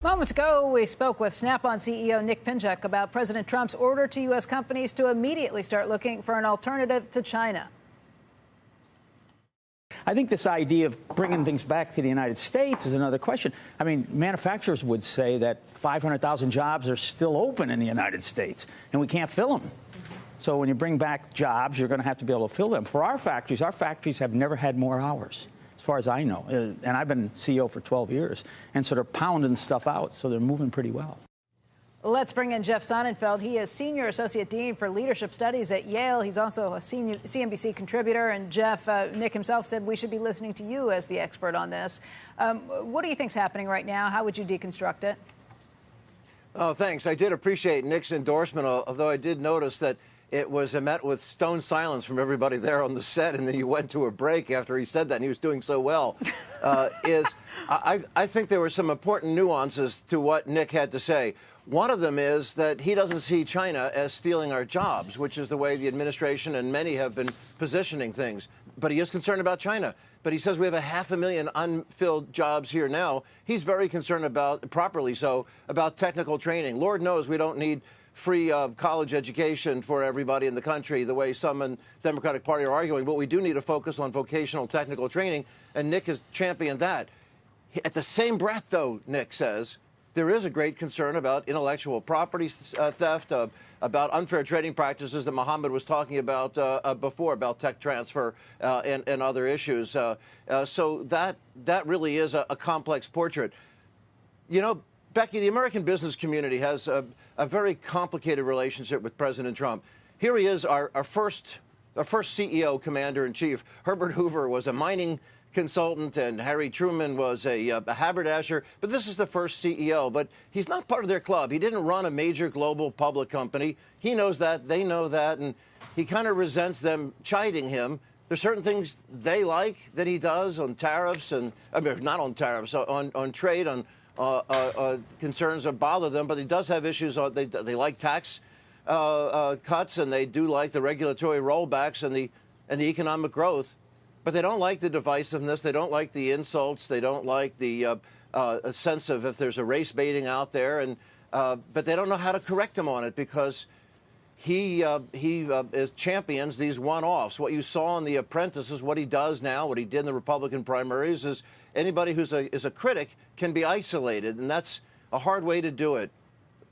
Moments ago, we spoke with Snap-on CEO Nick Pinchuk about President Trump's order to U.S. companies to immediately start looking for an alternative to China. I think this idea of bringing things back to the United States is another question. I mean, manufacturers would say that 500,000 jobs are still open in the United States, and we can't fill them. So when you bring back jobs, you're going to have to be able to fill them. For our factories have never had more hours, as far as I know. And I've been CEO for 12 years. And so they're pounding stuff out, so they're moving pretty well. Let's bring in Jeff Sonnenfeld. He is Senior Associate Dean for Leadership Studies at Yale. He's also a senior CNBC contributor. And Jeff, Nick himself said we should be listening to you as the expert on this. What do you think's happening right now? How would you deconstruct it? Oh, thanks. I did appreciate Nick's endorsement, although I did notice that it was met with stone silence from everybody there on the set, and then you went to a break after he said that, and he was doing so well. I think there were some important nuances to what Nick had to say. One of them is that he doesn't see China as stealing our jobs, which is the way the administration and many have been positioning things. But he is concerned about China. But he says we have 500,000 unfilled jobs here now. He's very concerned about, properly so, about technical training. Lord knows we don't need free college education for everybody in the country, the way some in the Democratic Party are arguing. But we do need to focus on vocational technical training, and Nick has championed that. At the same breath, though, Nick says, there is a great concern about intellectual property theft, about unfair trading practices that Mohammed was talking about before, about tech transfer and other issues. So that really is a complex portrait. You know, Becky, the American business community has a very complicated relationship with President Trump. Here he is, our first CEO, commander-in-chief. Herbert Hoover was a mining consultant, and Harry Truman was a haberdasher. But this is the first CEO. But he's not part of their club. He didn't run a major global public company. He knows that. They know that. And he kind of resents them chiding him. There's certain things they like that he does on tariffs, and I mean, not on tariffs, on trade, on concerns that bother them. But he does have issues. They like tax cuts, and they do like the regulatory rollbacks and the economic growth. But they don't like the divisiveness. They don't like the insults. They don't like the sense of if there's a race baiting out there. And but they don't know how to correct him on it because he champions these one-offs. What you saw in The Apprentice is what he does now. What he did in the Republican primaries is anybody who's a critic can be isolated, and that's a hard way to do it.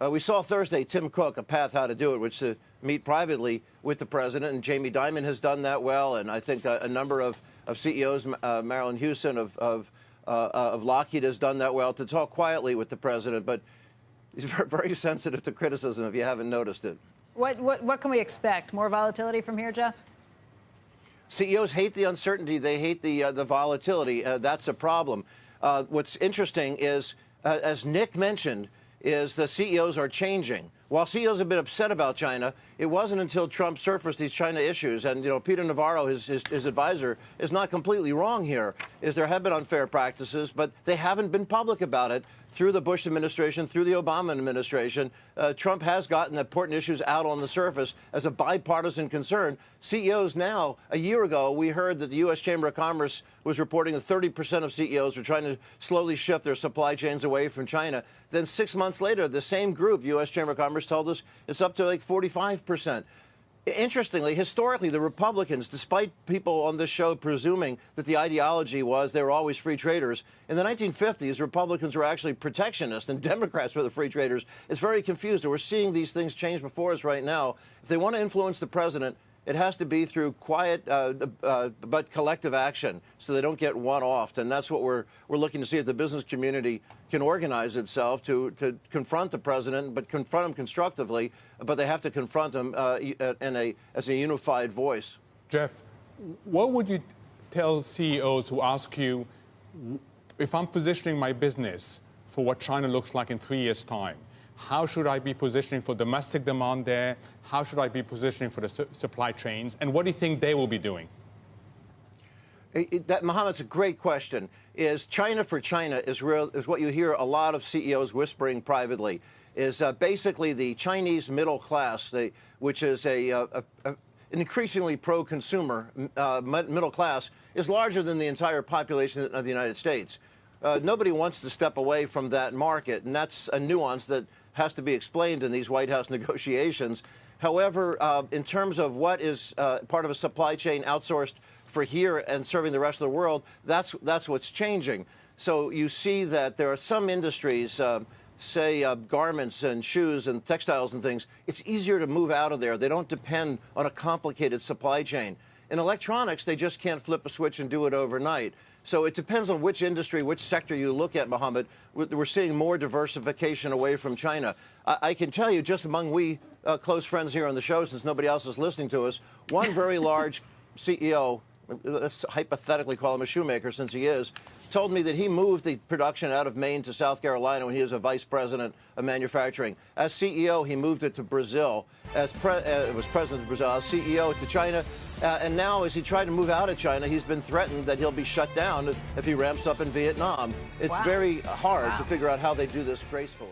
We saw Thursday Tim Cook, A Path How to Do It, which to meet privately with the president, and Jamie Dimon has done that well, and I think a number of CEOs, Marilyn Houston of Lockheed has done that well, to talk quietly with the president, but he's very sensitive to criticism if you haven't noticed it. What can we expect? More volatility from here, Jeff? CEOs hate the uncertainty. They hate the volatility. That's a problem. What's interesting is, as Nick mentioned, is the CEOs are changing. While CEOs have been upset about China, it wasn't until Trump surfaced these China issues. And, you know, Peter Navarro, his advisor, is not completely wrong here, is there have been unfair practices, but they haven't been public about it through the Bush administration, through the Obama administration. Trump has gotten important issues out on the surface as a bipartisan concern. CEOs now, a year ago, we heard that the U.S. Chamber of Commerce was reporting that 30% of CEOs are trying to slowly shift their supply chains away from China. Then 6 months later, the same group, U.S. Chamber of Commerce, told us it's up to like 45%. Interestingly, historically, the Republicans, despite people on this show presuming that the ideology was they were always free traders, in the 1950s, Republicans were actually protectionists and Democrats were the free traders. It's very confused, and we're seeing these things change before us right now. If they want to influence the president, it has to be through quiet but collective action so they don't get one-offed. And that's what we're looking to see if the business community can organize itself to confront the president, but confront him constructively. But they have to confront him as a unified voice. Jeff, what would you tell CEOs who ask you, if I'm positioning my business for what China looks like in 3 years' time, how should I be positioning for domestic demand there? How should I be positioning for the supply chains? And what do you think they will be doing? Mohammed's a great question. Is China for China is what you hear a lot of CEOs whispering privately, is basically the Chinese middle class, which is an increasingly pro-consumer middle class, is larger than the entire population of the United States. Nobody wants to step away from that market, and that's a nuance that has to be explained in these White House negotiations. However, in terms of what is part of a supply chain outsourced for here and serving the rest of the world, that's what's changing. So you see that there are some industries, say garments and shoes and textiles and things, it's easier to move out of there. They don't depend on a complicated supply chain. In electronics, they just can't flip a switch and do it overnight. So it depends on which industry, which sector you look at, Mohammed. We're seeing more diversification away from China. I can tell you, just among we close friends here on the show, since nobody else is listening to us, one very large CEO, let's hypothetically call him a shoemaker since he is, told me that he moved the production out of Maine to South Carolina when he was a vice president of manufacturing. As CEO, he moved it to Brazil. As was president of Brazil, as CEO to China. And now, as he tried to move out of China, he's been threatened that he'll be shut down if he ramps up in Vietnam. It's very hard to figure out how they do this gracefully.